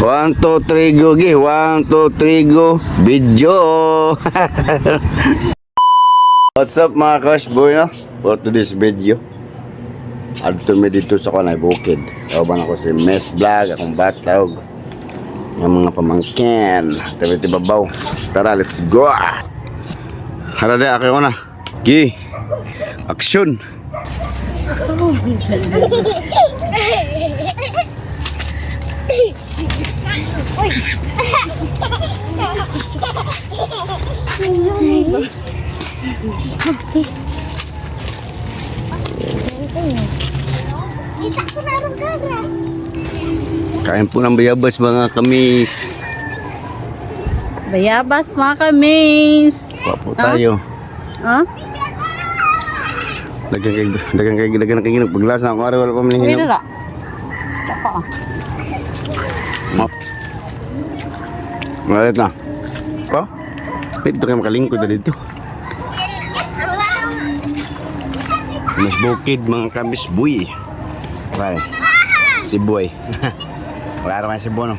1, 2, 3, go, gi. 1, 2, 3, go. Video. What's up mga crush boy, no? For today's video, adto mi dito sa kanay bukid. Tawban ako si Mes Vlog, akong batawg. Yung mga pamangkin. Tabi babaw. Tara, let's go. Harada, ako na. Gi. Action. Kain po ng bayabas mga kamis. Bayabas mga kamis. Papo tayo. Huh? Dagang kay paglas na ako ara wala pa man Pwede hinom. na. Tapa ka. Malit na. Pa? Dito kayo makalingkod na dito. Mas bukid mga kamis boy. Right. Si boy. Wala naman si Bono.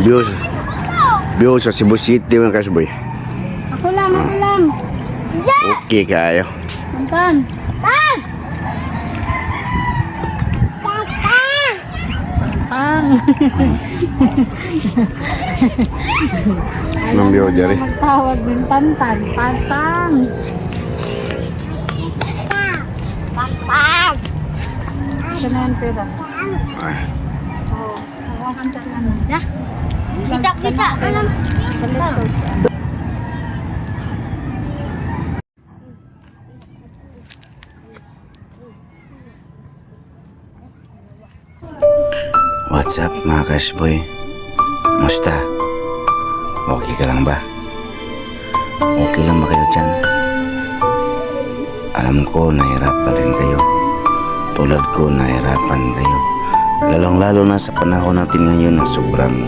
Bios sa Cebu City mga kamis boy. Ako lang. Okay kayo. Antan. Pang. Anong biyo dyan Magtawag ng pantan. Pantang. Ganun pera. Oo. Ang kantar lang. Kita alam. What's up mga cashboy? Musta? Okay ka lang ba? Okay lang ba kayo dyan? Alam ko nahirapan rin kayo. Tulad ko nahirapan kayo. Lalong-lalo na sa panahon natin ngayon na sobrang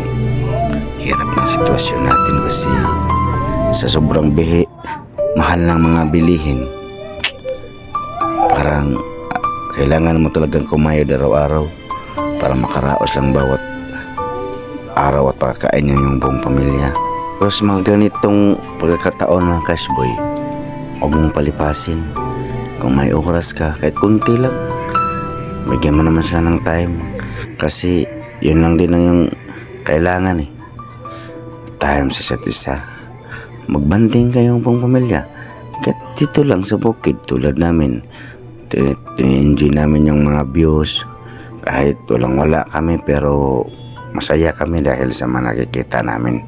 hirap ng sitwasyon natin kasi sa sobrang bihi, mahal ng mga bilihin. Parang kailangan mo talagang kumayod araw-araw para makaraos lang bawat araw at pagkain niyo yung buong pamilya. Pero sa mga ganitong pagkakataon mga cashboy, huwag mong palipasin. Kung may oras ka, kahit kunti lang, bigyan mo naman sila ng time. Kasi yun lang din ang yung kailangan eh. Time sa isa't isa. Magbanding kayong buong pamilya. Kahit dito lang sa bukid tulad namin. Enjoy namin yung mga views. Kahit walang wala kami pero masaya kami dahil sa mga nakikita namin.